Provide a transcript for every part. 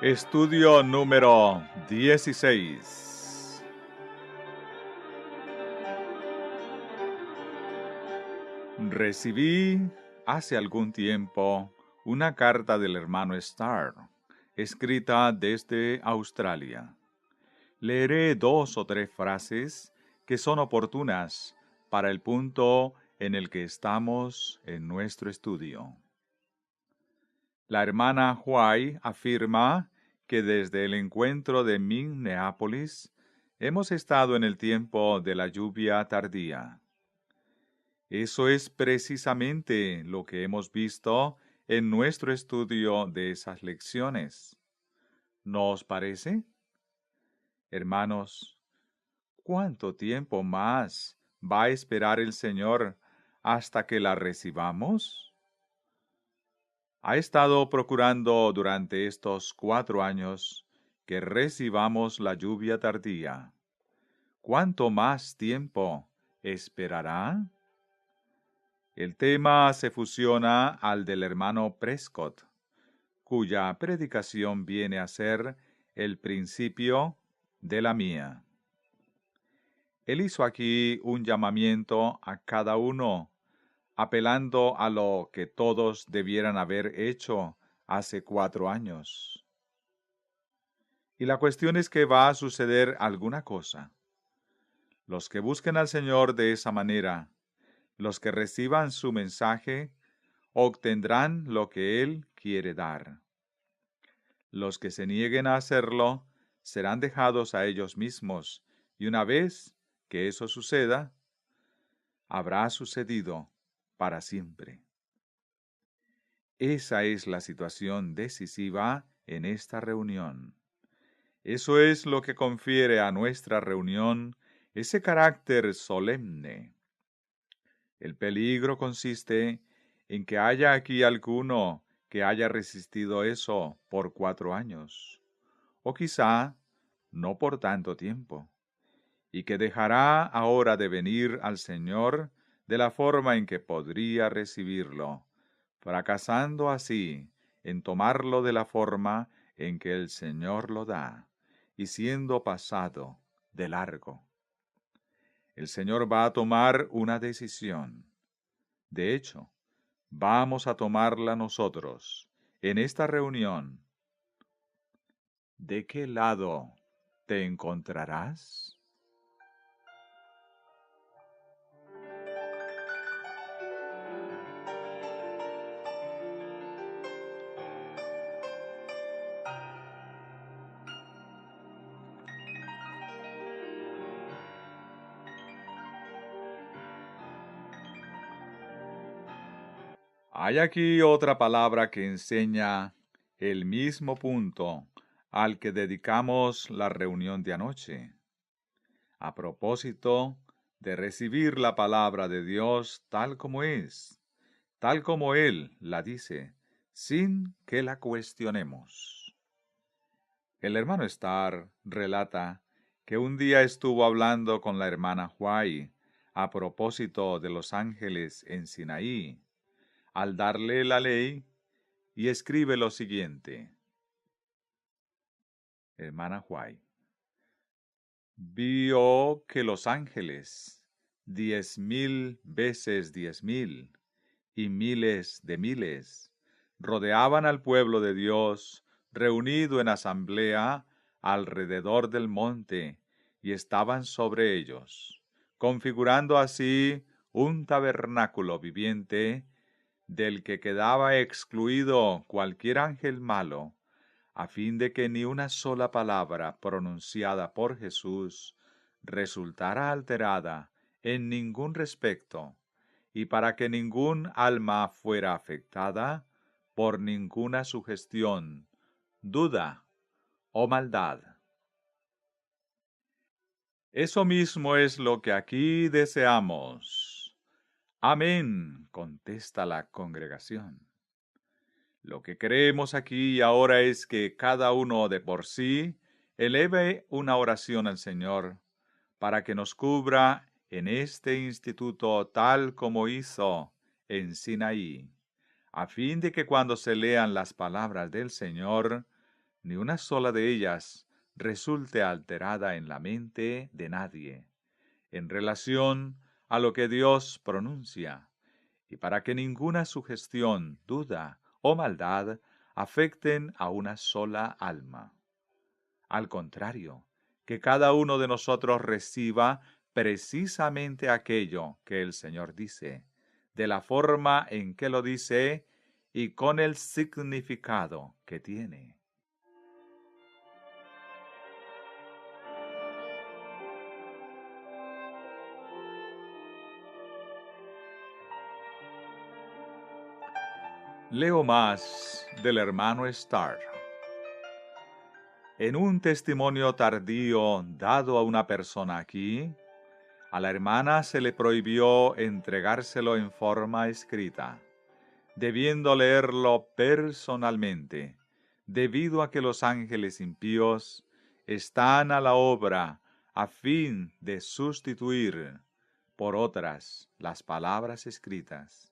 Estudio número 16. Recibí hace algún tiempo una carta del hermano Starr, escrita desde Australia. Leeré 2 o 3 frases que son oportunas para el punto en el que estamos en nuestro estudio. La hermana White afirma que desde el encuentro de Minneapolis hemos estado en el tiempo de la lluvia tardía. Eso es precisamente lo que hemos visto en nuestro estudio de esas lecciones. ¿No os parece? Hermanos, ¿cuánto tiempo más va a esperar el Señor hasta que la recibamos? Ha estado procurando durante estos 4 años que recibamos la lluvia tardía. ¿Cuánto más tiempo esperará? El tema se fusiona al del hermano Prescott, cuya predicación viene a ser el principio de la mía. Él hizo aquí un llamamiento a cada uno, apelando a lo que todos debieran haber hecho hace 4 años. Y la cuestión es que va a suceder alguna cosa. Los que busquen al Señor de esa manera, los que reciban su mensaje, obtendrán lo que Él quiere dar. Los que se nieguen a hacerlo, serán dejados a ellos mismos, y una vez que eso suceda, habrá sucedido para siempre. Esa es la situación decisiva en esta reunión. Eso es lo que confiere a nuestra reunión ese carácter solemne. El peligro consiste en que haya aquí alguno que haya resistido eso por 4 años, o quizá no por tanto tiempo, y que dejará ahora de venir al Señor de la forma en que podría recibirlo, fracasando así en tomarlo de la forma en que el Señor lo da, y siendo pasado de largo. El Señor va a tomar una decisión. De hecho, vamos a tomarla nosotros, en esta reunión. ¿De qué lado te encontrarás? Hay aquí otra palabra que enseña el mismo punto al que dedicamos la reunión de anoche. A propósito de recibir la palabra de Dios tal como es, tal como Él la dice, sin que la cuestionemos. El hermano Starr relata que un día estuvo hablando con la hermana White a propósito de los ángeles en Sinaí, al darle la ley, y escribe lo siguiente. Hermana White: vio que los ángeles, 10,000 veces 10,000, y miles de miles, rodeaban al pueblo de Dios, reunido en asamblea alrededor del monte, y estaban sobre ellos, configurando así un tabernáculo viviente, del que quedaba excluido cualquier ángel malo, a fin de que ni una sola palabra pronunciada por Jesús resultara alterada en ningún respecto, y para que ningún alma fuera afectada por ninguna sugestión, duda o maldad. Eso mismo es lo que aquí deseamos. Amén, contesta la congregación. Lo que creemos aquí y ahora es que cada uno de por sí eleve una oración al Señor para que nos cubra en este instituto tal como hizo en Sinaí, a fin de que cuando se lean las palabras del Señor ni una sola de ellas resulte alterada en la mente de nadie, en relación a lo que Dios pronuncia, y para que ninguna sugestión, duda o maldad afecten a una sola alma. Al contrario, que cada uno de nosotros reciba precisamente aquello que el Señor dice, de la forma en que lo dice y con el significado que tiene. Leo más del hermano Starr. En un testimonio tardío dado a una persona aquí, a la hermana se le prohibió entregárselo en forma escrita, debiendo leerlo personalmente, debido a que los ángeles impíos están a la obra a fin de sustituir por otras las palabras escritas.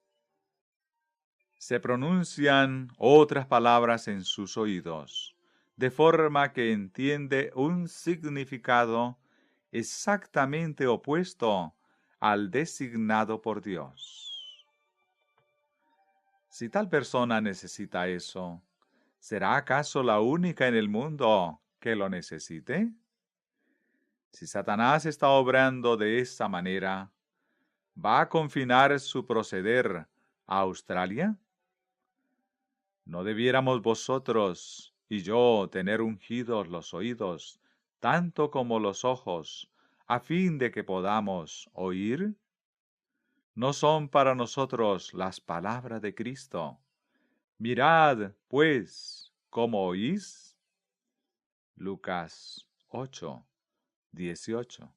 Se pronuncian otras palabras en sus oídos, de forma que entiende un significado exactamente opuesto al designado por Dios. Si tal persona necesita eso, ¿será acaso la única en el mundo que lo necesite? Si Satanás está obrando de esa manera, ¿va a confinar su proceder a Australia? ¿No debiéramos vosotros y yo tener ungidos los oídos, tanto como los ojos, a fin de que podamos oír? ¿No son para nosotros las palabras de Cristo? Mirad, pues, cómo oís. Lucas 8:18.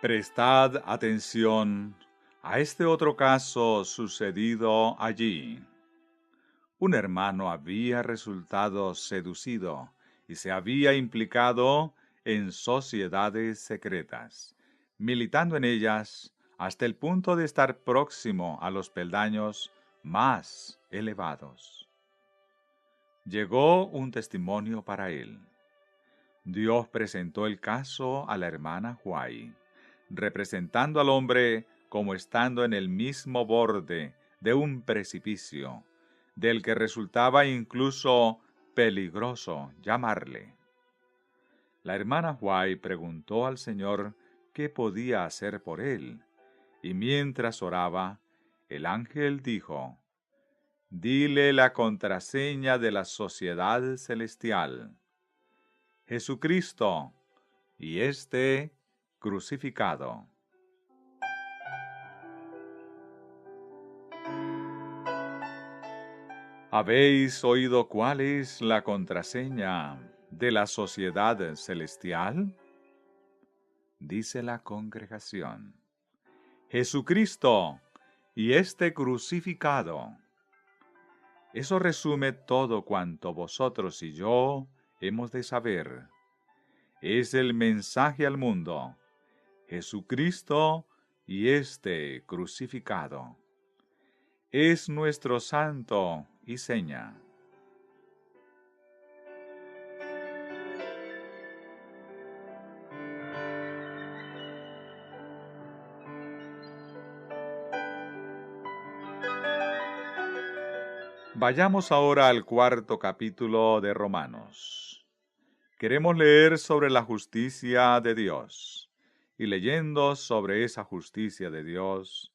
Prestad atención a este otro caso sucedido allí. Un hermano había resultado seducido y se había implicado en sociedades secretas, militando en ellas hasta el punto de estar próximo a los peldaños más elevados. Llegó un testimonio para él. Dios presentó el caso a la hermana Huay, representando al hombre como estando en el mismo borde de un precipicio, del que resultaba incluso peligroso llamarle. La hermana Huay preguntó al Señor qué podía hacer por él, y mientras oraba, el ángel dijo: «Dile la contraseña de la sociedad celestial: Jesucristo y este crucificado». ¿Habéis oído cuál es la contraseña de la sociedad celestial? Dice la congregación: Jesucristo y este crucificado. Eso resume todo cuanto vosotros y yo hemos de saber. Es el mensaje al mundo: Jesucristo y este crucificado. Es nuestro santo y seña. Vayamos ahora al cuarto capítulo de Romanos. Queremos leer sobre la justicia de Dios, y leyendo sobre esa justicia de Dios,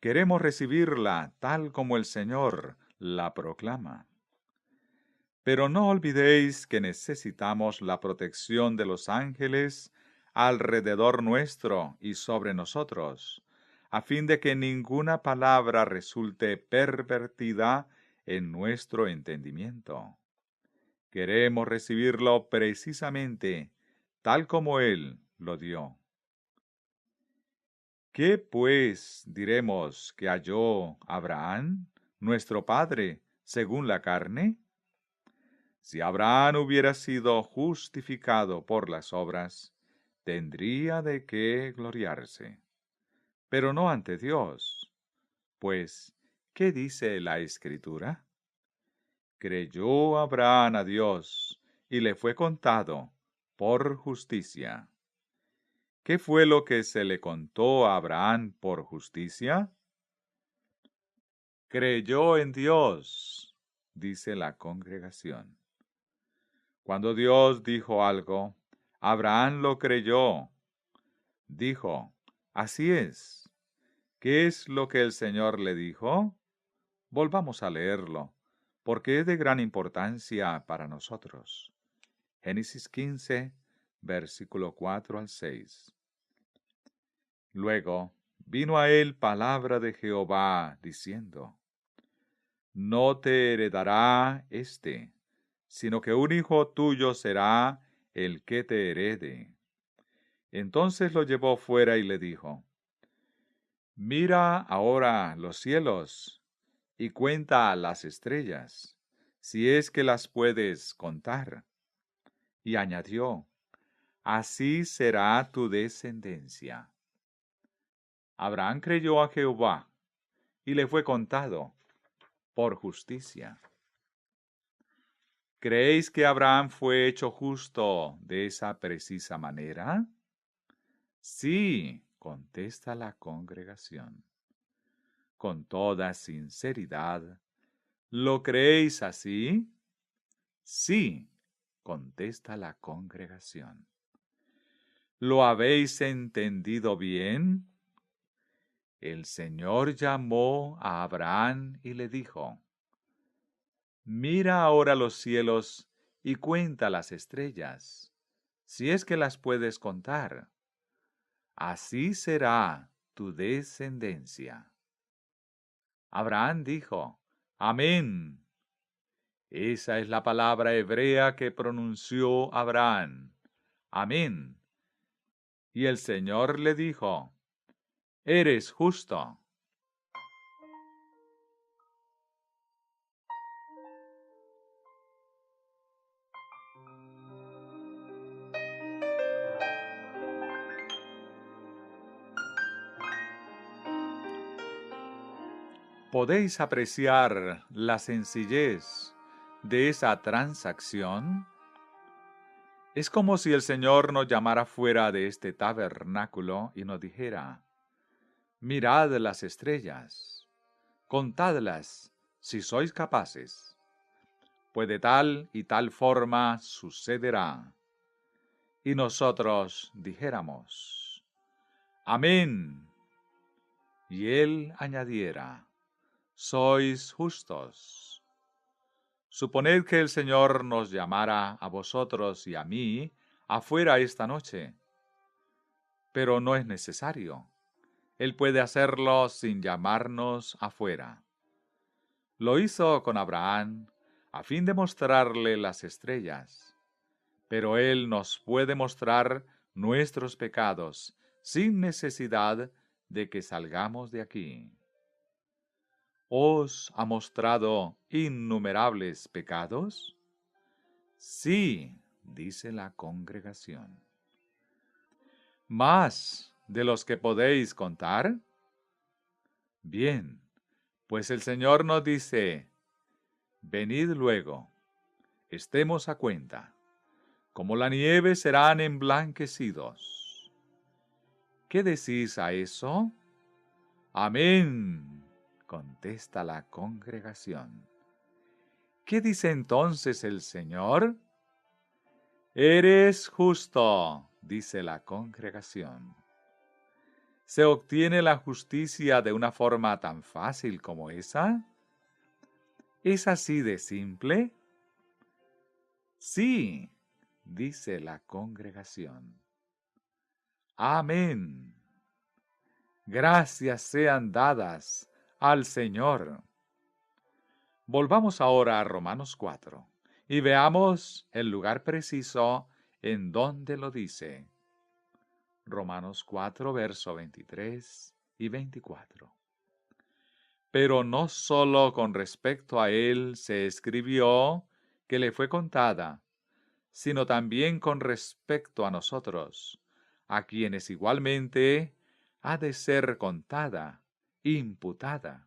queremos recibirla tal como el Señor la proclama. Pero no olvidéis que necesitamos la protección de los ángeles alrededor nuestro y sobre nosotros, a fin de que ninguna palabra resulte pervertida en nuestro entendimiento. Queremos recibirlo precisamente tal como Él lo dio. ¿Qué pues diremos que halló Abraham nuestro padre, según la carne? Si Abraham hubiera sido justificado por las obras, tendría de qué gloriarse, pero no ante Dios. Pues, ¿qué dice la Escritura? Creyó Abraham a Dios, y le fue contado por justicia. ¿Qué fue lo que se le contó a Abraham por justicia? Creyó en Dios, dice la congregación. Cuando Dios dijo algo, Abraham lo creyó. Dijo, así es. ¿Qué es lo que el Señor le dijo? Volvamos a leerlo, porque es de gran importancia para nosotros. Génesis 15, versículo 4 al 6. Luego vino a él palabra de Jehová, diciendo, no te heredará sino que un hijo tuyo será el que te herede. Entonces lo llevó fuera y le dijo, mira ahora los cielos y cuenta las estrellas, si es que las puedes contar. Y añadió, así será tu descendencia. Abraham creyó a Jehová, y le fue contado por justicia. ¿Creéis que Abraham fue hecho justo de esa precisa manera? Sí, contesta la congregación. Con toda sinceridad, ¿lo creéis así? Sí, contesta la congregación. ¿Lo habéis entendido bien? El Señor llamó a Abraham y le dijo, mira ahora los cielos y cuenta las estrellas, si es que las puedes contar. Así será tu descendencia. Abraham dijo, amén. Esa es la palabra hebrea que pronunció Abraham. Amén. Y el Señor le dijo, eres justo. ¿Podéis apreciar la sencillez de esa transacción? Es como si el Señor nos llamara fuera de este tabernáculo y nos dijera, mirad las estrellas, contadlas si sois capaces, pues de tal y tal forma sucederá. Y nosotros dijéramos, amén. Y Él añadiera, sois justos. Suponed que el Señor nos llamara a vosotros y a mí afuera esta noche, pero no es necesario. Él puede hacerlo sin llamarnos afuera. Lo hizo con Abraham a fin de mostrarle las estrellas, pero Él nos puede mostrar nuestros pecados sin necesidad de que salgamos de aquí. ¿Os ha mostrado innumerables pecados? Sí, dice la congregación. ¿Más de los que podéis contar? Bien, pues el Señor nos dice, venid luego, estemos a cuenta, como la nieve serán emblanquecidos. ¿Qué decís a eso? Amén, contesta la congregación. ¿Qué dice entonces el Señor? Eres justo, dice la congregación. ¿Se obtiene la justicia de una forma tan fácil como esa? ¿Es así de simple? Sí, dice la congregación. Amén. Gracias sean dadas al Señor. Volvamos ahora a Romanos 4 y veamos el lugar preciso en donde lo dice. Romanos 4, verso 23 y 24. Pero no sólo con respecto a él se escribió que le fue contada, sino también con respecto a nosotros, a quienes igualmente ha de ser contada, imputada,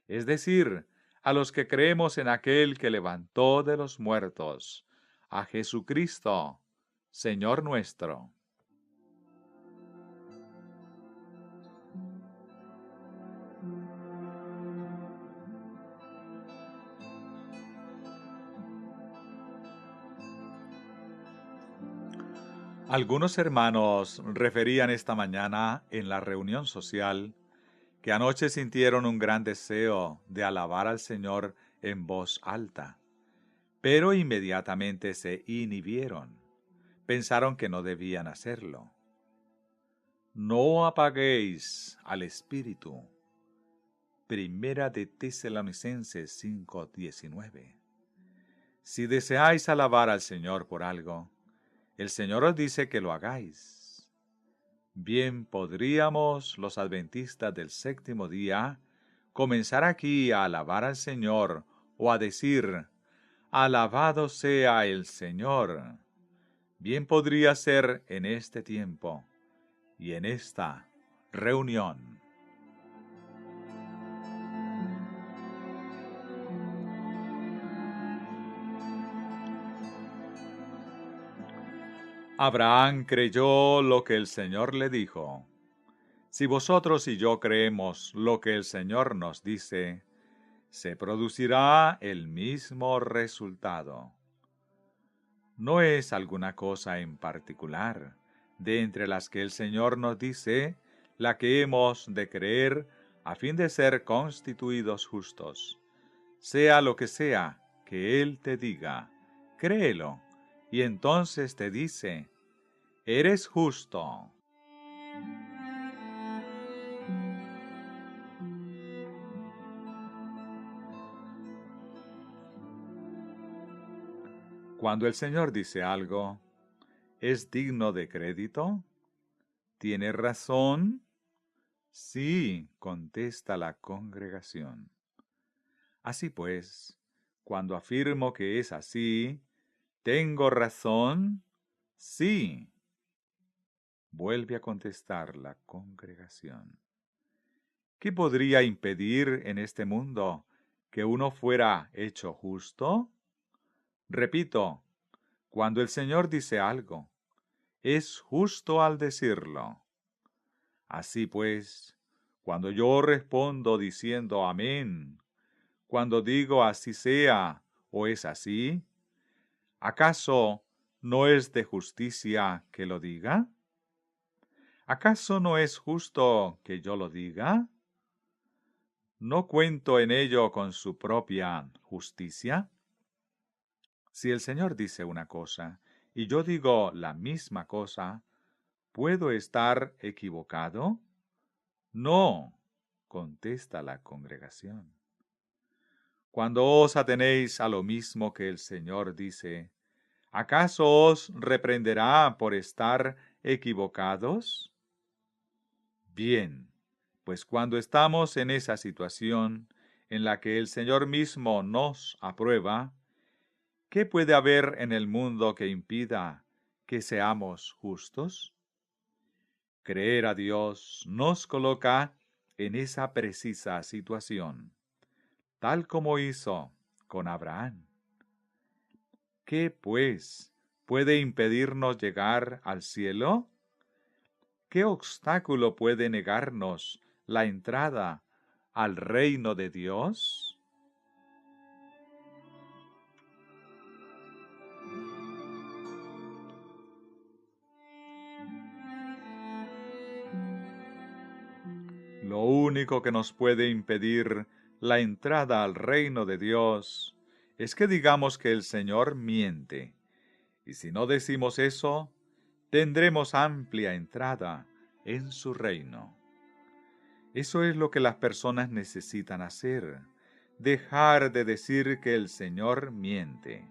es decir, a los que creemos en aquel que levantó de los muertos, a Jesucristo, Señor nuestro. Algunos hermanos referían esta mañana en la reunión social que anoche sintieron un gran deseo de alabar al Señor en voz alta, pero inmediatamente se inhibieron. Pensaron que no debían hacerlo. No apaguéis al Espíritu. Primera de Tesalonicenses 5:19. Si deseáis alabar al Señor por algo, el Señor os dice que lo hagáis. Bien podríamos los adventistas del séptimo día comenzar aquí a alabar al Señor o a decir, alabado sea el Señor. Bien podría ser en este tiempo y en esta reunión. Abraham creyó lo que el Señor le dijo. Si vosotros y yo creemos lo que el Señor nos dice, se producirá el mismo resultado. No es alguna cosa en particular, de entre las que el Señor nos dice, la que hemos de creer a fin de ser constituidos justos. Sea lo que sea que Él te diga, créelo, y entonces te dice, eres justo. Cuando el Señor dice algo, ¿es digno de crédito? ¿Tiene razón? Sí, contesta la congregación. Así pues, cuando afirmo que es así, ¿tengo razón? Sí, vuelve a contestar la congregación. ¿Qué podría impedir en este mundo que uno fuera hecho justo? Repito, cuando el Señor dice algo, es justo al decirlo. Así pues, cuando yo respondo diciendo amén, cuando digo así sea o es así, ¿acaso no es de justicia que lo diga? ¿Acaso no es justo que yo lo diga? ¿No cuento en ello con su propia justicia? Si el Señor dice una cosa y yo digo la misma cosa, ¿puedo estar equivocado? No, contesta la congregación. Cuando os atenéis a lo mismo que el Señor dice, ¿acaso os reprenderá por estar equivocados? Bien, pues cuando estamos en esa situación en la que el Señor mismo nos aprueba, ¿qué puede haber en el mundo que impida que seamos justos? Creer a Dios nos coloca en esa precisa situación, tal como hizo con Abraham. ¿Qué, pues, puede impedirnos llegar al cielo? ¿Qué obstáculo puede negarnos la entrada al reino de Dios? Lo único que nos puede impedir la entrada al reino de Dios es que digamos que el Señor miente. Y si no decimos eso, tendremos amplia entrada en su reino. Eso es lo que las personas necesitan hacer, dejar de decir que el Señor miente.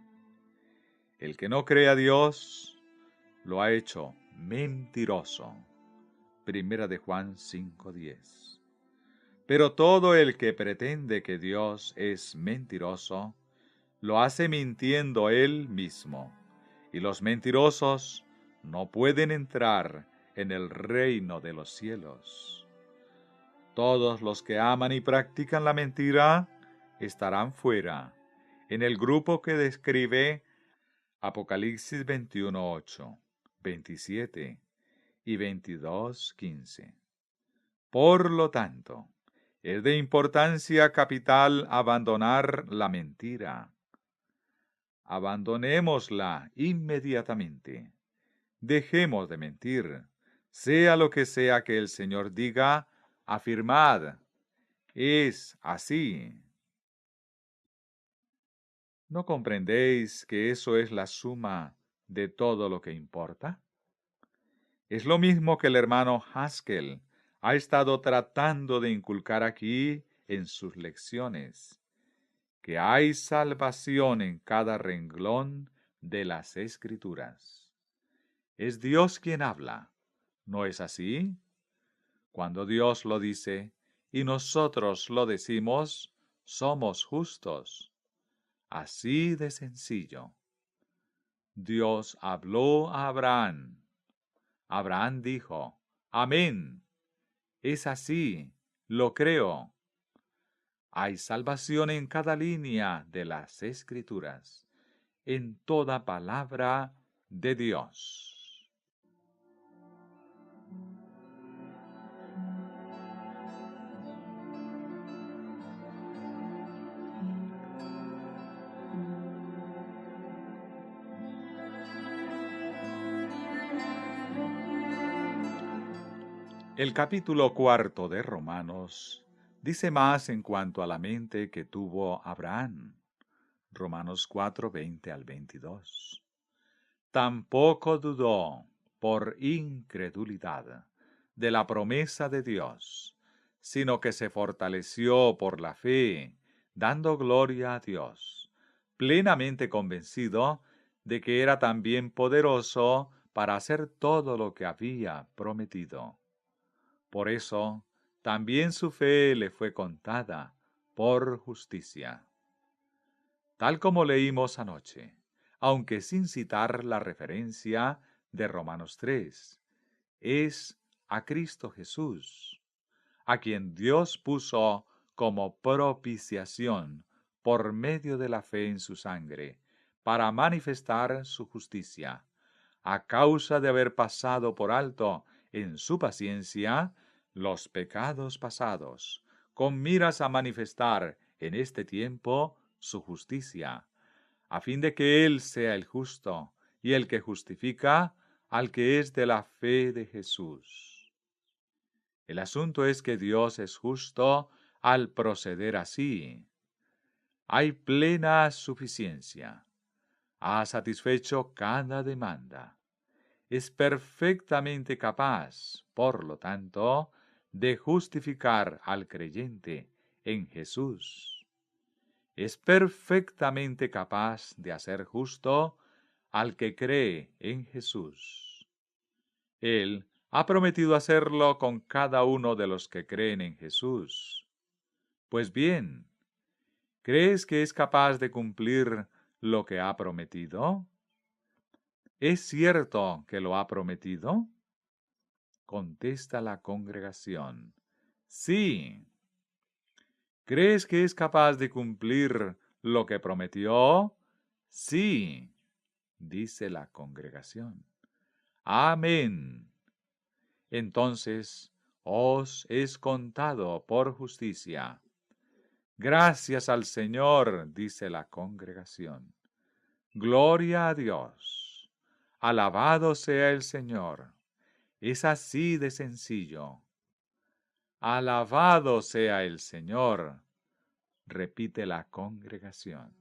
El que no cree a Dios lo ha hecho mentiroso. Primera de Juan 5:10. Pero todo el que pretende que Dios es mentiroso, lo hace mintiendo él mismo, y los mentirosos no pueden entrar en el reino de los cielos. Todos los que aman y practican la mentira estarán fuera, en el grupo que describe Apocalipsis 21:8, 27 y 22:15. Por lo tanto, es de importancia capital abandonar la mentira. Abandonémosla inmediatamente. Dejemos de mentir. Sea lo que sea que el Señor diga, afirmad, es así. ¿No comprendéis que eso es la suma de todo lo que importa? Es lo mismo que el hermano Haskell ha estado tratando de inculcar aquí en sus lecciones, que hay salvación en cada renglón de las Escrituras. Es Dios quien habla, ¿no es así? Cuando Dios lo dice y nosotros lo decimos, somos justos. Así de sencillo. Dios habló a Abraham. Abraham dijo, amén. Es así, lo creo. Hay salvación en cada línea de las Escrituras, en toda palabra de Dios. El capítulo 4 de Romanos dice más en cuanto a la mente que tuvo Abraham. Romanos 4, 20 al 22. Tampoco dudó por incredulidad de la promesa de Dios, sino que se fortaleció por la fe, dando gloria a Dios, plenamente convencido de que era también poderoso para hacer todo lo que había prometido. Por eso, también su fe le fue contada por justicia. Tal como leímos anoche, aunque sin citar la referencia de Romanos 3, es a Cristo Jesús, a quien Dios puso como propiciación por medio de la fe en su sangre, para manifestar su justicia, a causa de haber pasado por alto en su paciencia los pecados pasados, con miras a manifestar en este tiempo su justicia, a fin de que Él sea el justo y el que justifica al que es de la fe de Jesús. El asunto es que Dios es justo al proceder así. Hay plena suficiencia. Ha satisfecho cada demanda. Es perfectamente capaz, por lo tanto, de justificar al creyente en Jesús. Es perfectamente capaz de hacer justo al que cree en Jesús. Él ha prometido hacerlo con cada uno de los que creen en Jesús. Pues bien, ¿crees que es capaz de cumplir lo que ha prometido? ¿Es cierto que lo ha prometido? Contesta la congregación. Sí. ¿Crees que es capaz de cumplir lo que prometió? Sí, dice la congregación. Amén. Entonces os es contado por justicia. Gracias al Señor, dice la congregación. Gloria a Dios. Alabado sea el Señor. Es así de sencillo. Alabado sea el Señor, repite la congregación.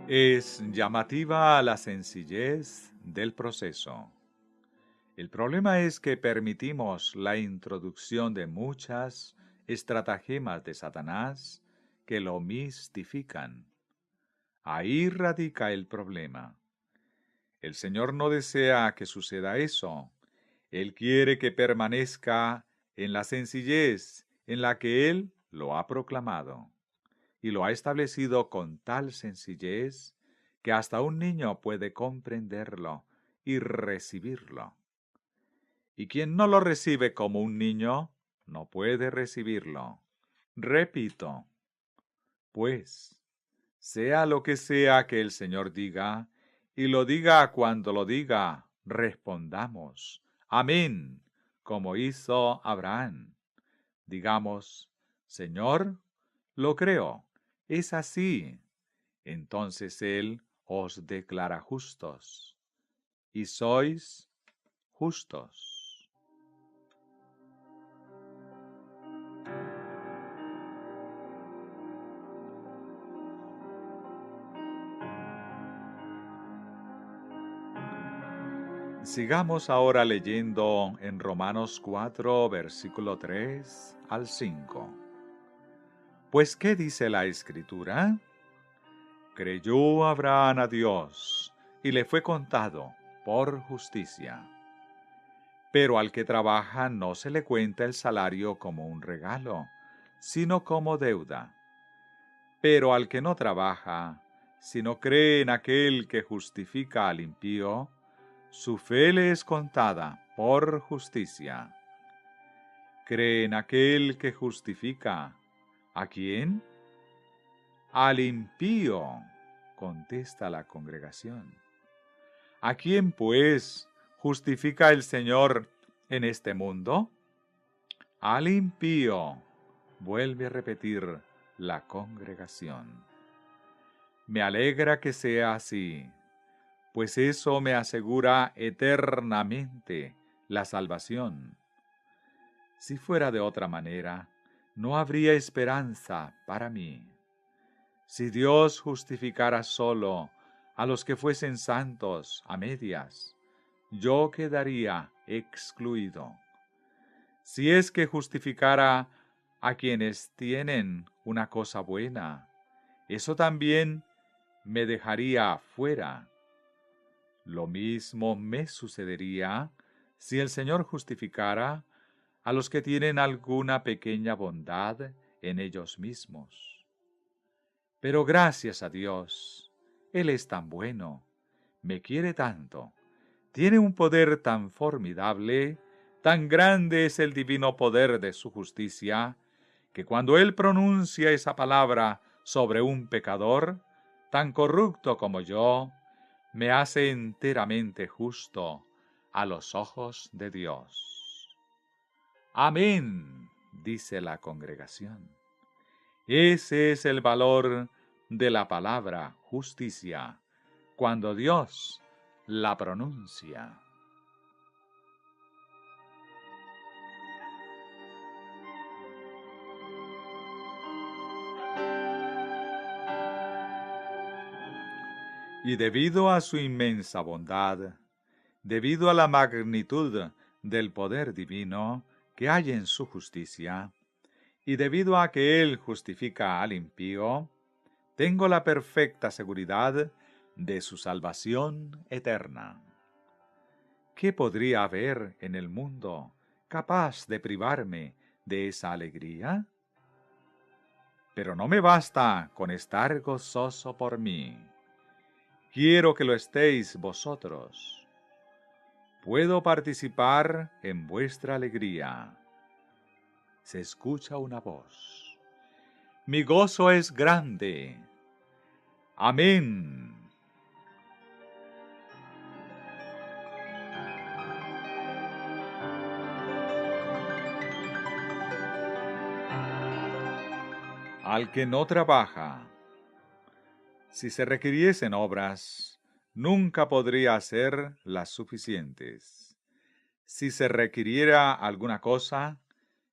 Es llamativa la sencillez del proceso. El problema es que permitimos la introducción de muchas estratagemas de Satanás que lo mistifican. Ahí radica el problema. El Señor no desea que suceda eso. Él quiere que permanezca en la sencillez en la que Él lo ha proclamado. Y lo ha establecido con tal sencillez que hasta un niño puede comprenderlo y recibirlo. Y quien no lo recibe como un niño, no puede recibirlo. Repito, pues, sea lo que sea que el Señor diga, y lo diga cuando lo diga, respondamos, amén, como hizo Abraham. Digamos, Señor, lo creo, es así. Entonces Él os declara justos, y sois justos. Sigamos ahora leyendo en Romanos 4, versículo 3 al 5. Pues, ¿qué dice la Escritura? Creyó Abraham a Dios, y le fue contado por justicia. Pero al que trabaja no se le cuenta el salario como un regalo, sino como deuda. Pero al que no trabaja, sino cree en aquel que justifica al impío, su fe le es contada por justicia. Cree en aquel que justifica. ¿A quién? Al impío, contesta la congregación. ¿A quién, pues, justifica el Señor en este mundo? Al impío, vuelve a repetir la congregación. Me alegra que sea así, pues eso me asegura eternamente la salvación. Si fuera de otra manera, no habría esperanza para mí. Si Dios justificara solo a los que fuesen santos a medias, yo quedaría excluido. Si es que justificara a quienes tienen una cosa buena, eso también me dejaría fuera. Lo mismo me sucedería si el Señor justificara a los que tienen alguna pequeña bondad en ellos mismos. Pero gracias a Dios, Él es tan bueno, me quiere tanto, tiene un poder tan formidable, tan grande es el divino poder de su justicia, que cuando Él pronuncia esa palabra sobre un pecador, tan corrupto como yo, me hace enteramente justo a los ojos de Dios. Amén, dice la congregación. Ese es el valor de la palabra justicia, cuando Dios la pronuncia. Y debido a su inmensa bondad, debido a la magnitud del poder divino que hay en su justicia, y debido a que Él justifica al impío, tengo la perfecta seguridad de su salvación eterna. ¿Qué podría haber en el mundo capaz de privarme de esa alegría? Pero no me basta con estar gozoso por mí. Quiero que lo estéis vosotros. Puedo participar en vuestra alegría. Se escucha una voz. Mi gozo es grande. Amén. Al que no trabaja. Si se requiriesen obras, nunca podría hacer las suficientes. Si se requiriera alguna cosa,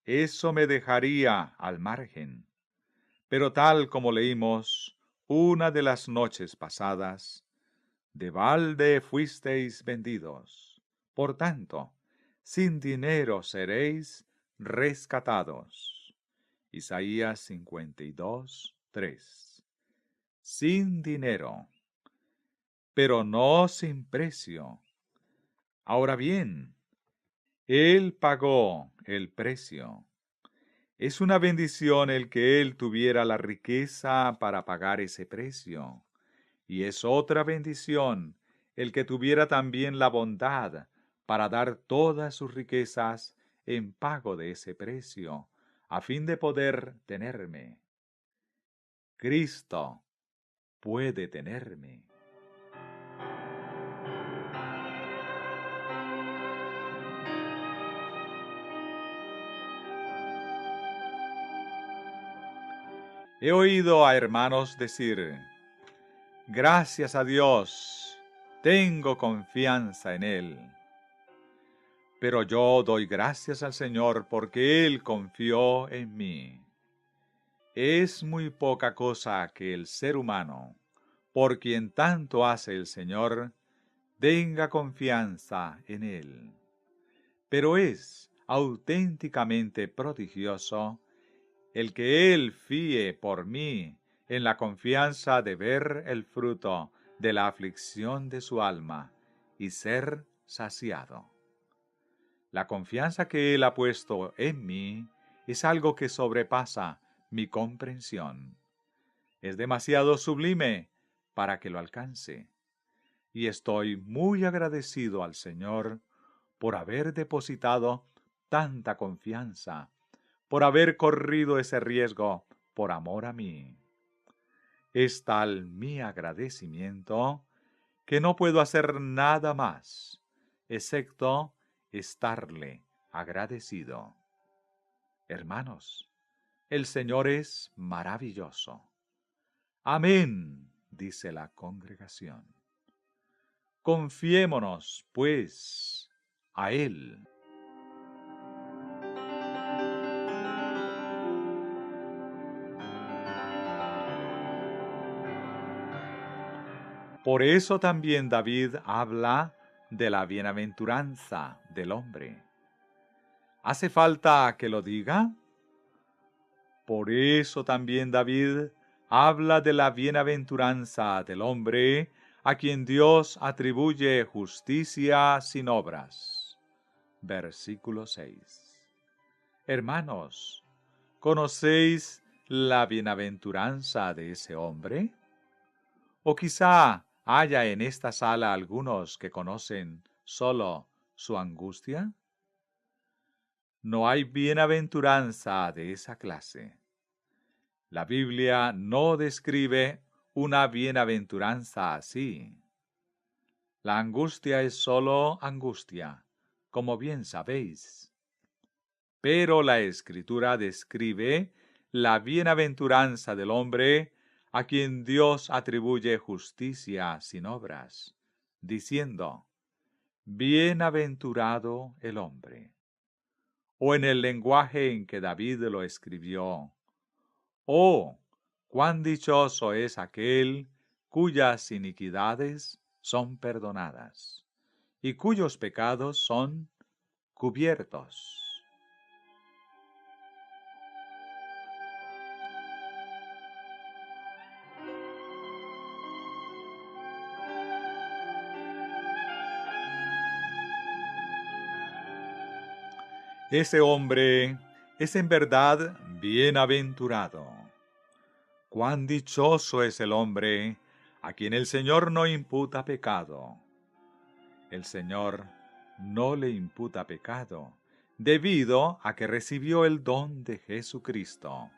eso me dejaría al margen. Pero tal como leímos una de las noches pasadas, de balde fuisteis vendidos. Por tanto, sin dinero seréis rescatados. Isaías 52:13. 3. Sin dinero, pero no sin precio. Ahora bien, Él pagó el precio. Es una bendición el que Él tuviera la riqueza para pagar ese precio. Y es otra bendición el que tuviera también la bondad para dar todas sus riquezas en pago de ese precio, a fin de poder tenerme. Cristo puede tenerme. He oído a hermanos decir, gracias a Dios, tengo confianza en Él. Pero yo doy gracias al Señor porque Él confió en mí. Es muy poca cosa que el ser humano, por quien tanto hace el Señor, tenga confianza en Él. Pero es auténticamente prodigioso el que Él fíe por mí en la confianza de ver el fruto de la aflicción de su alma y ser saciado. La confianza que Él ha puesto en mí es algo que sobrepasa mi comprensión. Es demasiado sublime para que lo alcance. Y estoy muy agradecido al Señor por haber depositado tanta confianza, por haber corrido ese riesgo por amor a mí. Es tal mi agradecimiento que no puedo hacer nada más, excepto estarle agradecido. Hermanos, el Señor es maravilloso. Amén, dice la congregación. Confiémonos, pues, a Él. Por eso también David habla de la bienaventuranza del hombre. ¿Hace falta que lo diga? Por eso también David habla de la bienaventuranza del hombre a quien Dios atribuye justicia sin obras. Versículo 6. Hermanos, ¿conocéis la bienaventuranza de ese hombre? O quizá haya en esta sala algunos que conocen solo su angustia. No hay bienaventuranza de esa clase. La Biblia no describe una bienaventuranza así. La angustia es solo angustia, como bien sabéis. Pero la Escritura describe la bienaventuranza del hombre a quien Dios atribuye justicia sin obras, diciendo, bienaventurado el hombre. O en el lenguaje en que David lo escribió, oh, cuán dichoso es aquel cuyas iniquidades son perdonadas y cuyos pecados son cubiertos. Ese hombre es en verdad bienaventurado. Cuán dichoso es el hombre a quien el Señor no imputa pecado. El Señor no le imputa pecado, debido a que recibió el don de Jesucristo,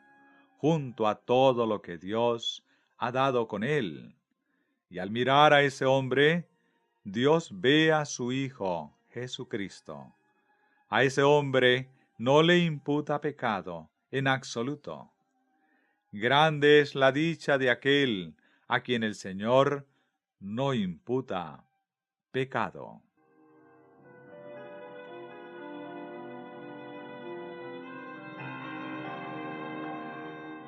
junto a todo lo que Dios ha dado con él. Y al mirar a ese hombre, Dios ve a su Hijo Jesucristo. A ese hombre no le imputa pecado en absoluto. Grande es la dicha de aquel a quien el Señor no imputa pecado.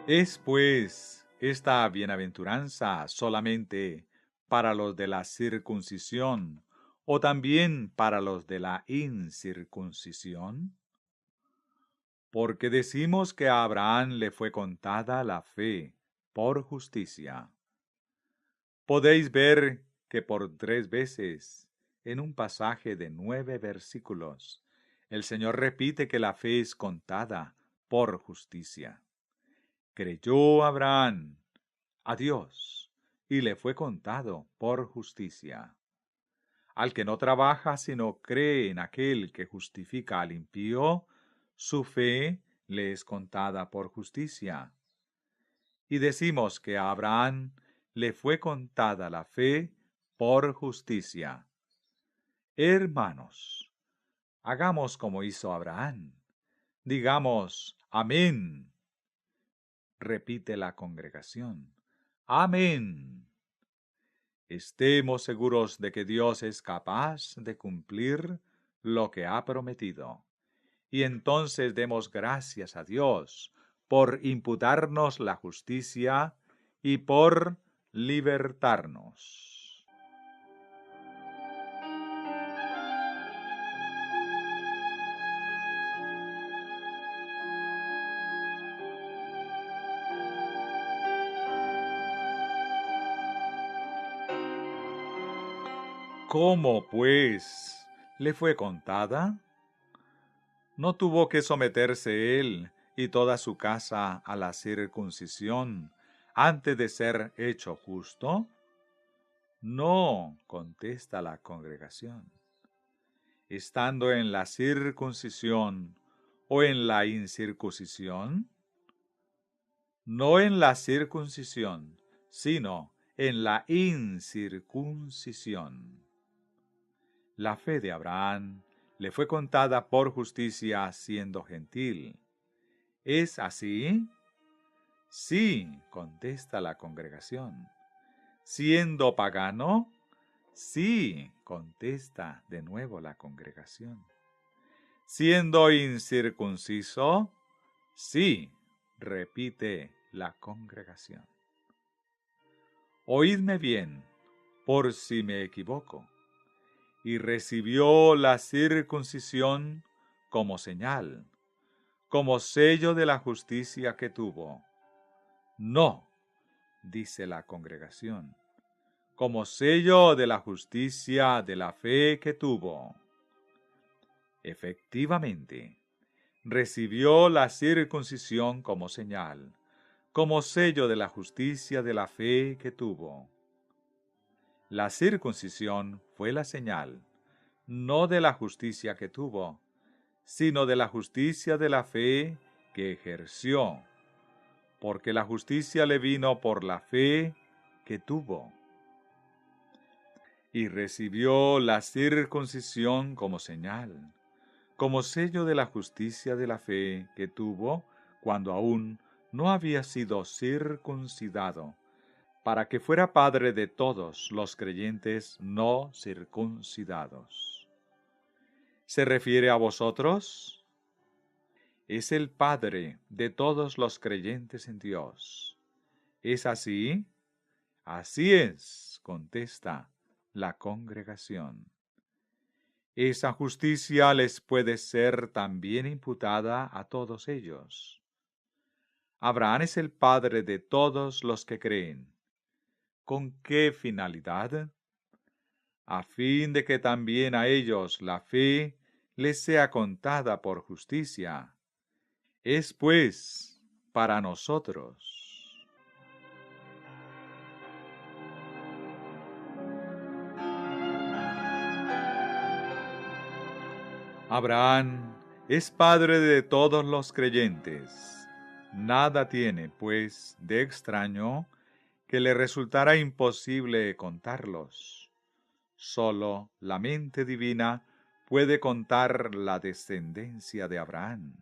¿Es pues esta bienaventuranza solamente para los de la circuncisión o también para los de la incircuncisión? Porque decimos que a Abraham le fue contada la fe por justicia. Podéis ver que por 3 veces, en un pasaje de 9 versículos, el Señor repite que la fe es contada por justicia. Creyó Abraham a Dios y le fue contado por justicia. Al que no trabaja sino cree en aquel que justifica al impío, su fe le es contada por justicia. Y decimos que a Abraham le fue contada la fe por justicia. Hermanos, hagamos como hizo Abraham. Digamos, amén. Repite la congregación. Amén. Estemos seguros de que Dios es capaz de cumplir lo que ha prometido. Y entonces demos gracias a Dios por imputarnos la justicia y por libertarnos. ¿Cómo, pues, le fue contada? ¿No tuvo que someterse él y toda su casa a la circuncisión antes de ser hecho justo? No, contesta la congregación. Estando en la circuncisión o en la incircuncisión, no en la circuncisión, sino en la incircuncisión. La fe de Abraham le fue contada por justicia siendo gentil. ¿Es así? Sí, contesta la congregación. ¿Siendo pagano? Sí, contesta de nuevo la congregación. ¿Siendo incircunciso? Sí, repite la congregación. Oídme bien, por si me equivoco. Y recibió la circuncisión como señal, como sello de la justicia que tuvo. No, dice la congregación, como sello de la justicia de la fe que tuvo. Efectivamente, recibió la circuncisión como señal, como sello de la justicia de la fe que tuvo. La circuncisión fue la señal, no de la justicia que tuvo, sino de la justicia de la fe que ejerció, porque la justicia le vino por la fe que tuvo. Y recibió la circuncisión como señal, como sello de la justicia de la fe que tuvo cuando aún no había sido circuncidado, para que fuera padre de todos los creyentes no circuncidados. ¿Se refiere a vosotros? Es el Padre de todos los creyentes en Dios. ¿Es así? Así es, contesta la congregación. Esa justicia les puede ser también imputada a todos ellos. Abraham es el Padre de todos los que creen. ¿Con qué finalidad? A fin de que también a ellos la fe les sea contada por justicia. Es pues para nosotros. Abraham es padre de todos los creyentes. Nada tiene, pues, de extraño que le resultara imposible contarlos. Solo la mente divina puede contar la descendencia de Abraham.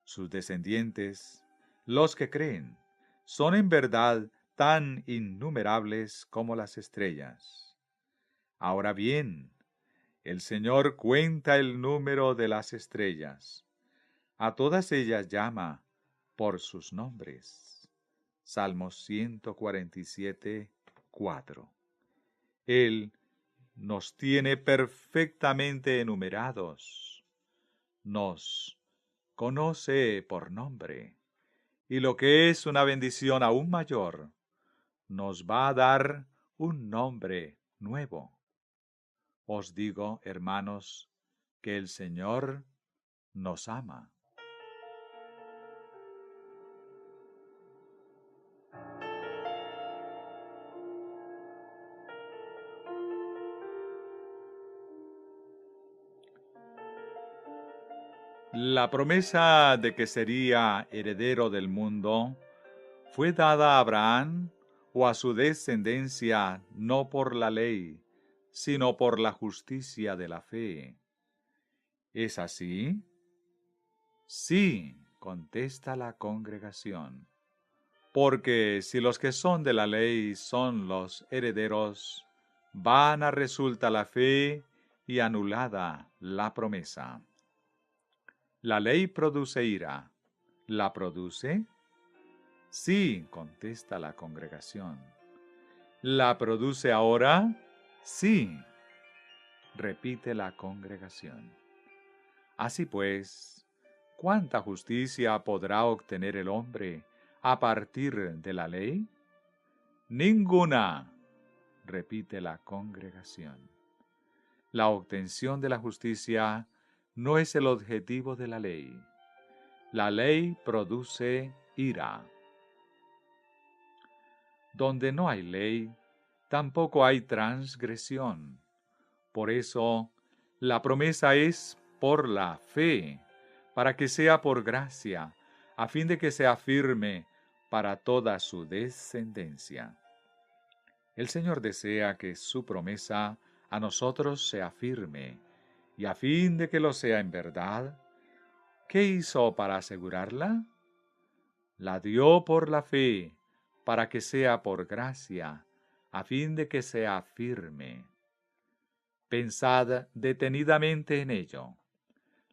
Sus descendientes, los que creen, son en verdad tan innumerables como las estrellas. Ahora bien, el Señor cuenta el número de las estrellas. A todas ellas llama por sus nombres. Salmos 147, 4. Él nos tiene perfectamente enumerados. Nos conoce por nombre. Y lo que es una bendición aún mayor, nos va a dar un nombre nuevo. Os digo, hermanos, que el Señor nos ama. La promesa de que sería heredero del mundo fue dada a Abraham o a su descendencia no por la ley, sino por la justicia de la fe. ¿Es así? Sí, contesta la congregación. Porque si los que son de la ley son los herederos, vana resulta la fe y anulada la promesa. La ley produce ira. ¿La produce? Sí, contesta la congregación. ¿La produce ahora? Sí, repite la congregación. Así pues, ¿cuánta justicia podrá obtener el hombre a partir de la ley? Ninguna, repite la congregación. La obtención de la justicia no es el objetivo de la ley. La ley produce ira. Donde no hay ley, tampoco hay transgresión. Por eso, la promesa es por la fe, para que sea por gracia, a fin de que sea firme para toda su descendencia. El Señor desea que su promesa a nosotros sea firme, y a fin de que lo sea en verdad, ¿qué hizo para asegurarla? La dio por la fe, para que sea por gracia, a fin de que sea firme. Pensad detenidamente en ello.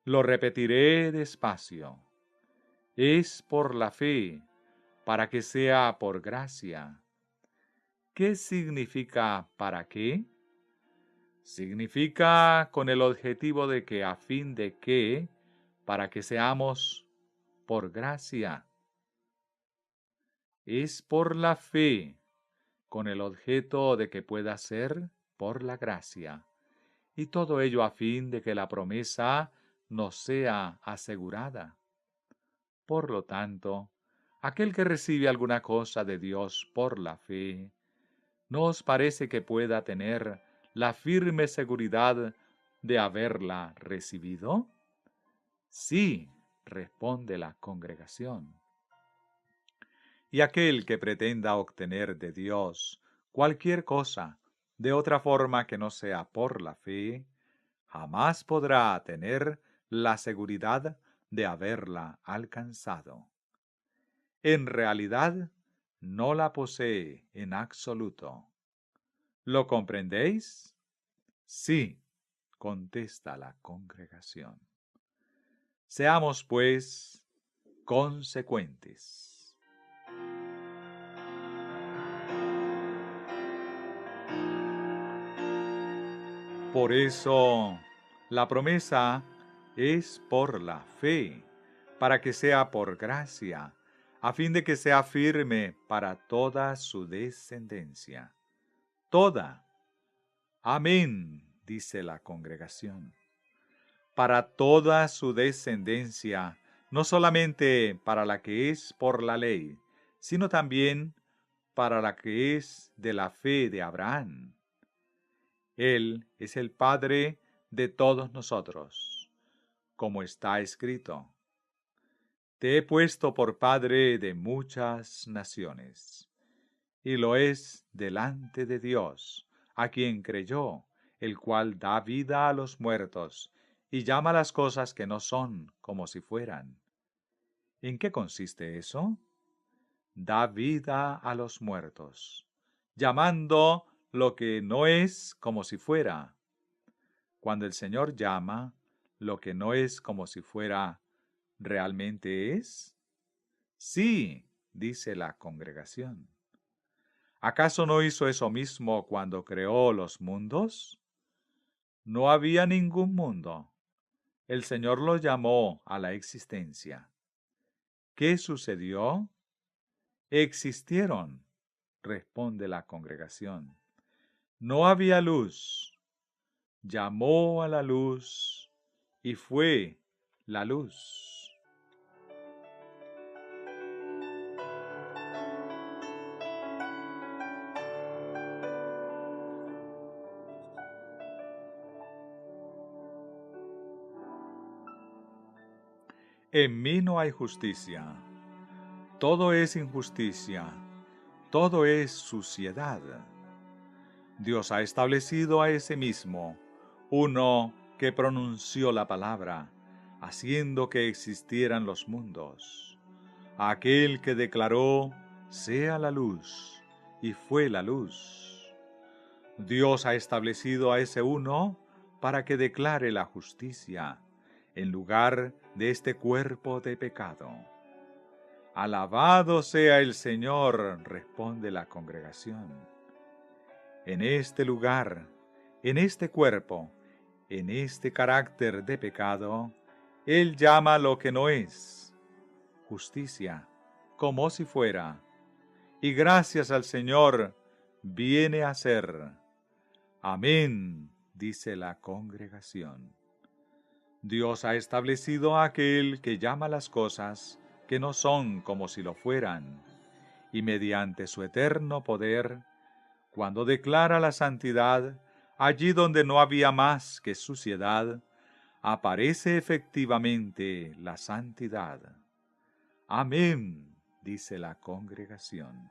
Lo repetiré despacio. Es por la fe, para que sea por gracia. ¿Qué significa para qué? Significa con el objetivo de que a fin de que, para que seamos por gracia. Es por la fe, con el objeto de que pueda ser por la gracia. Y todo ello a fin de que la promesa nos sea asegurada. Por lo tanto, aquel que recibe alguna cosa de Dios por la fe, ¿no os parece que pueda tener la firme seguridad de haberla recibido? Sí, responde la congregación. Y aquel que pretenda obtener de Dios cualquier cosa de otra forma que no sea por la fe, jamás podrá tener la seguridad de haberla alcanzado. En realidad, no la posee en absoluto. ¿Lo comprendéis? Sí, contesta la congregación. Seamos, pues, consecuentes. Por eso, la promesa es por la fe, para que sea por gracia, a fin de que sea firme para toda su descendencia. Toda. Amén, dice la congregación. Para toda su descendencia, no solamente para la que es por la ley, sino también para la que es de la fe de Abraham. Él es el Padre de todos nosotros, como está escrito. Te he puesto por Padre de muchas naciones. Y lo es delante de Dios, a quien creyó, el cual da vida a los muertos, y llama las cosas que no son como si fueran. ¿En qué consiste eso? Da vida a los muertos, llamando lo que no es como si fuera. Cuando el Señor llama, lo que no es como si fuera, ¿realmente es? Sí, dice la congregación. ¿Acaso no hizo eso mismo cuando creó los mundos? No había ningún mundo. El Señor lo llamó a la existencia. ¿Qué sucedió? Existieron, responde la congregación. No había luz. Llamó a la luz y fue la luz. En mí no hay justicia. Todo es injusticia. Todo es suciedad. Dios ha establecido a ese mismo, uno que pronunció la palabra, haciendo que existieran los mundos. Aquel que declaró, sea la luz, y fue la luz. Dios ha establecido a ese uno para que declare la justicia, en lugar de este cuerpo de pecado. Alabado sea el Señor, responde la congregación. En este lugar, en este cuerpo, en este carácter de pecado, Él llama lo que no es justicia, como si fuera, y gracias al Señor viene a ser. Amén, dice la congregación. Dios ha establecido a aquel que llama las cosas que no son como si lo fueran, y mediante su eterno poder, cuando declara la santidad, allí donde no había más que suciedad, aparece efectivamente la santidad. Amén, dice la congregación.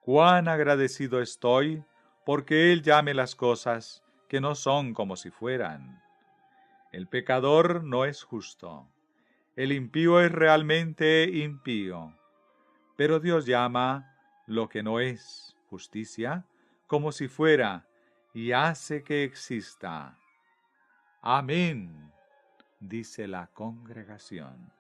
Cuán agradecido estoy porque Él llame las cosas que no son como si fueran. El pecador no es justo. El impío es realmente impío. Pero Dios llama lo que no es justicia como si fuera y hace que exista. Amén, dice la congregación.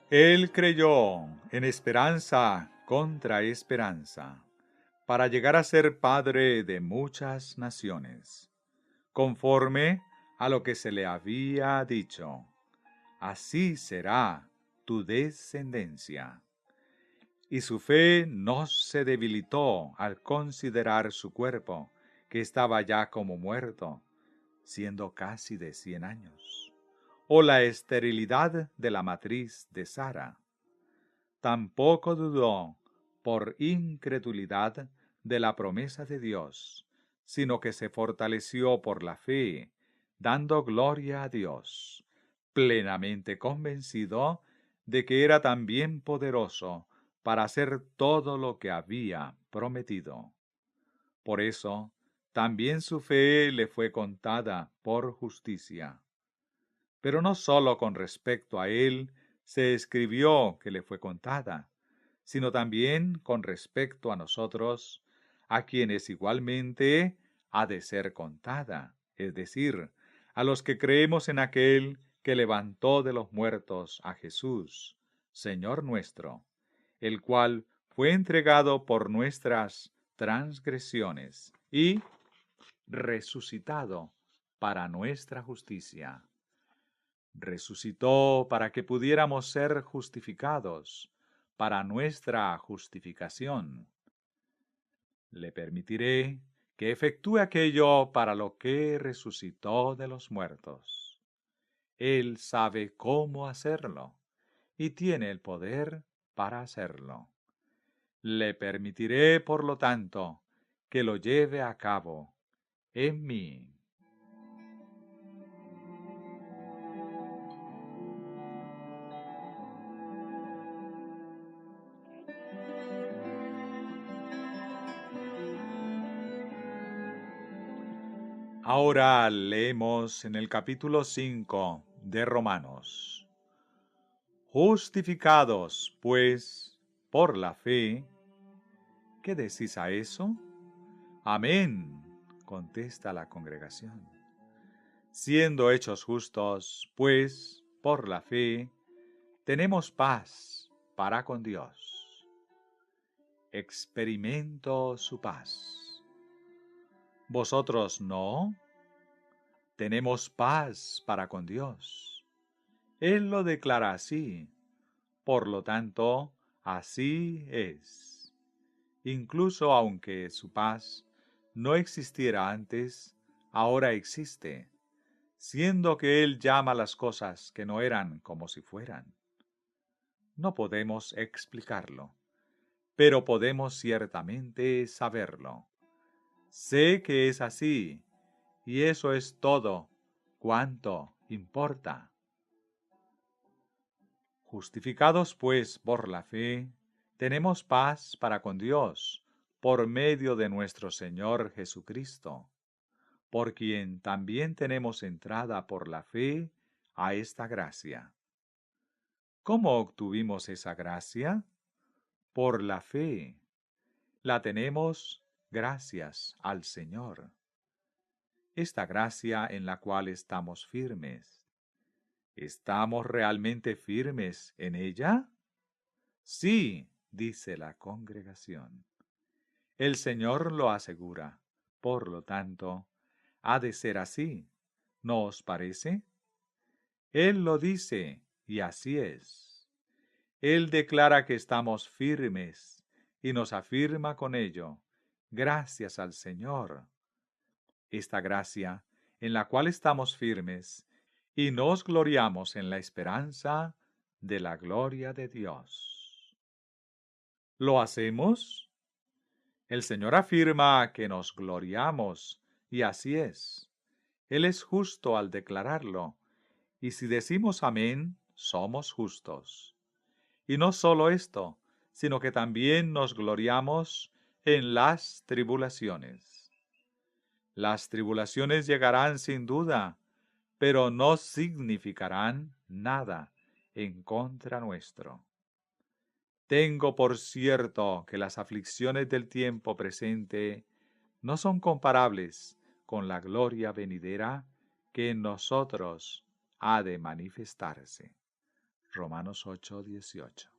Él creyó en esperanza contra esperanza, para llegar a ser padre de muchas naciones, conforme a lo que se le había dicho. Así será tu descendencia. Y su fe no se debilitó al considerar su cuerpo, que estaba ya como muerto, siendo casi de 100 años, o la esterilidad de la matriz de Sara. Tampoco dudó por incredulidad de la promesa de Dios, sino que se fortaleció por la fe, dando gloria a Dios, plenamente convencido de que era también poderoso para hacer todo lo que había prometido. Por eso, también su fe le fue contada por justicia. Pero no sólo con respecto a él se escribió que le fue contada, sino también con respecto a nosotros, a quienes igualmente ha de ser contada, es decir, a los que creemos en aquel que levantó de los muertos a Jesús, Señor nuestro, el cual fue entregado por nuestras transgresiones y resucitado para nuestra justicia. Resucitó para que pudiéramos ser justificados, para nuestra justificación. Le permitiré que efectúe aquello para lo que resucitó de los muertos. Él sabe cómo hacerlo y tiene el poder para hacerlo. Le permitiré, por lo tanto, que lo lleve a cabo en mí. Ahora leemos en el capítulo 5 de Romanos. Justificados, pues, por la fe, ¿qué decís a eso? Amén, contesta la congregación. Siendo hechos justos, pues, por la fe, tenemos paz para con Dios. experimento su paz. ¿Vosotros no? Tenemos paz para con Dios. Él lo declara así. Por lo tanto, así es. Incluso aunque su paz no existiera antes, ahora existe, siendo que Él llama las cosas que no eran como si fueran. No podemos explicarlo, pero podemos ciertamente saberlo. Sé que es así, y eso es todo cuanto importa. Justificados pues por la fe, tenemos paz para con Dios, por medio de nuestro Señor Jesucristo, por quien también tenemos entrada por la fe a esta gracia. ¿Cómo obtuvimos esa gracia? Por la fe. La tenemos gracias al Señor. Esta gracia en la cual estamos firmes. ¿Estamos realmente firmes en ella? Sí, dice la congregación. El Señor lo asegura. Por lo tanto, ha de ser así. ¿No os parece? Él lo dice, y así es. Él declara que estamos firmes, y nos afirma con ello. Gracias al Señor. Esta gracia, en la cual estamos firmes, y nos gloriamos en la esperanza de la gloria de Dios. ¿Lo hacemos? El Señor afirma que nos gloriamos, y así es. Él es justo al declararlo, y si decimos amén, somos justos. Y no solo esto, sino que también nos gloriamos en las tribulaciones. Las tribulaciones llegarán sin duda, pero no significarán nada en contra nuestro. Tengo por cierto que las aflicciones del tiempo presente no son comparables con la gloria venidera que en nosotros ha de manifestarse. Romanos 8:18.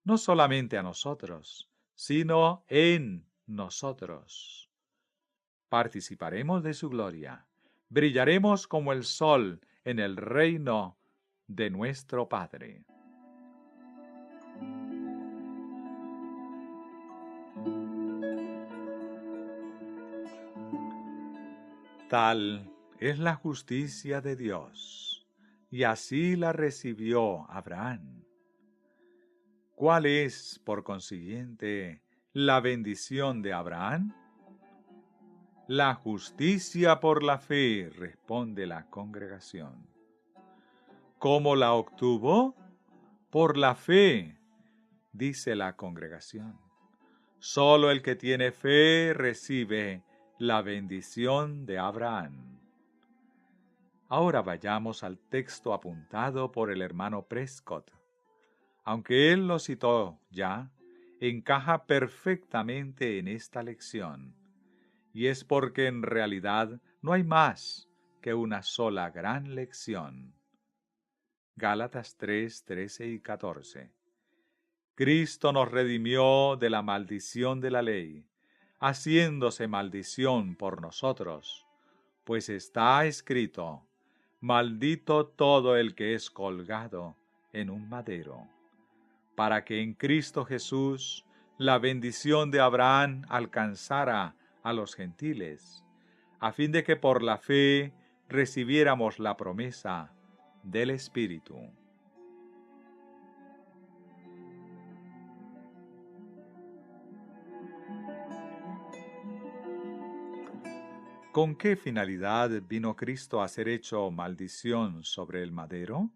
No solamente a nosotros, sino en nosotros. Participaremos de su gloria, brillaremos como el sol en el reino de nuestro Padre. Tal es la justicia de Dios, y así la recibió Abraham. ¿Cuál es, por consiguiente, la bendición de Abraham? La justicia por la fe, responde la congregación. ¿Cómo la obtuvo? Por la fe, dice la congregación. Solo el que tiene fe recibe la bendición de Abraham. Ahora vayamos al texto apuntado por el hermano Prescott. Aunque él lo citó ya, encaja perfectamente en esta lección, y es porque en realidad no hay más que una sola gran lección. Gálatas 3, 13 y 14. Cristo nos redimió de la maldición de la ley, haciéndose maldición por nosotros, pues está escrito: maldito todo el que es colgado en un madero, para que en Cristo Jesús la bendición de Abraham alcanzara a los gentiles, a fin de que por la fe recibiéramos la promesa del Espíritu. ¿Con qué finalidad vino Cristo a ser hecho maldición sobre el madero?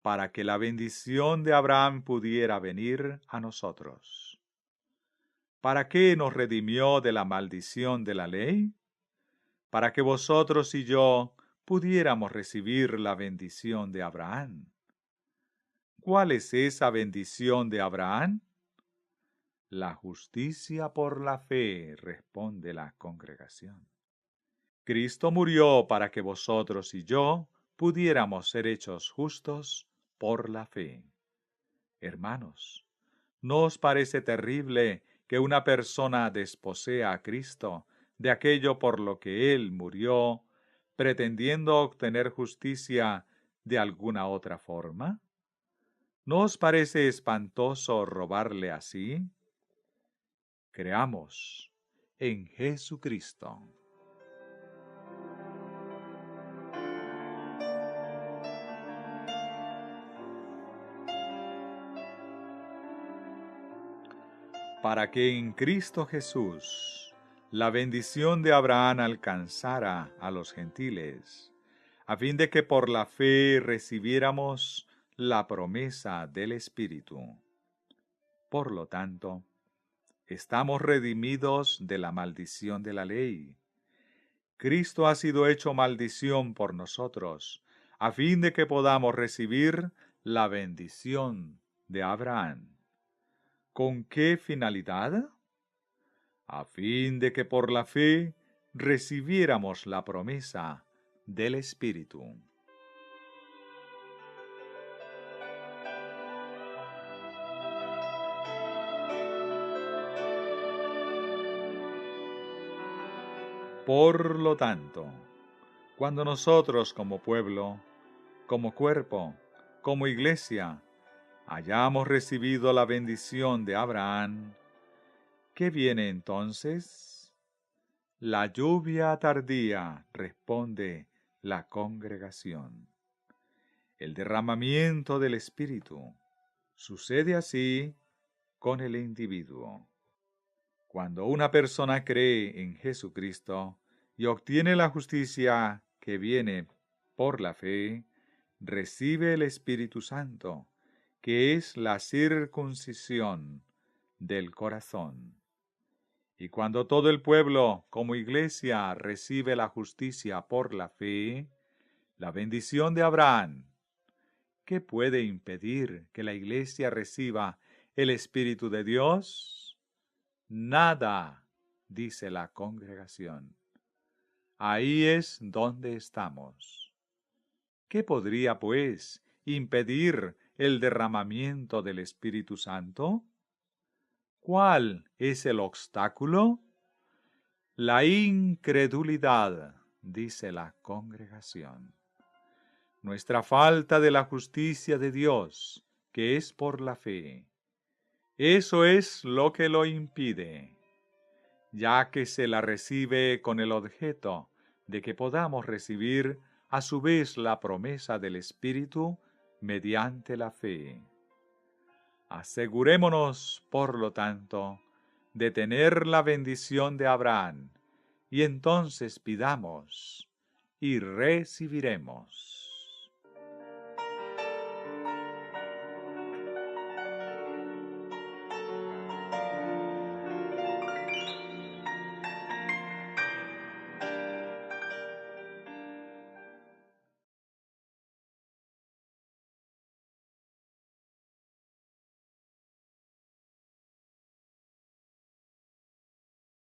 Para que la bendición de Abraham pudiera venir a nosotros. ¿Para qué nos redimió de la maldición de la ley? Para que vosotros y yo pudiéramos recibir la bendición de Abraham. ¿Cuál es esa bendición de Abraham? La justicia por la fe, responde la congregación. Cristo murió para que vosotros y yo pudiéramos ser hechos justos por la fe. Hermanos, ¿No os parece terrible que una persona desposea a Cristo de aquello por lo que Él murió, pretendiendo obtener justicia de alguna otra forma? ¿No os parece espantoso robarle así? Creamos en Jesucristo. Para que en Cristo Jesús la bendición de Abraham alcanzara a los gentiles, a fin de que por la fe recibiéramos la promesa del Espíritu. Por lo tanto, estamos redimidos de la maldición de la ley. Cristo ha sido hecho maldición por nosotros, a fin de que podamos recibir la bendición de Abraham. ¿Con qué finalidad? A fin de que por la fe recibiéramos la promesa del Espíritu. Por lo tanto, cuando nosotros como pueblo, como cuerpo, como iglesia, hayamos recibido la bendición de Abraham, ¿qué viene entonces? La lluvia tardía, responde la congregación. El derramamiento del Espíritu. Sucede así con el individuo. Cuando una persona cree en Jesucristo y obtiene la justicia que viene por la fe, recibe el Espíritu Santo, que es la circuncisión del corazón. Y cuando todo el pueblo, como iglesia, recibe la justicia por la fe, la bendición de Abraham, ¿qué puede impedir que la iglesia reciba el Espíritu de Dios? Nada, dice la congregación. Ahí es donde estamos. ¿Qué podría, pues, impedir el derramamiento del Espíritu Santo? ¿Cuál es el obstáculo? La incredulidad, dice la congregación. Nuestra falta de la justicia de Dios, que es por la fe. Eso es lo que lo impide, ya que se la recibe con el objeto de que podamos recibir a su vez la promesa del Espíritu mediante la fe. Asegurémonos, por lo tanto, de tener la bendición de Abraham, y entonces pidamos y recibiremos.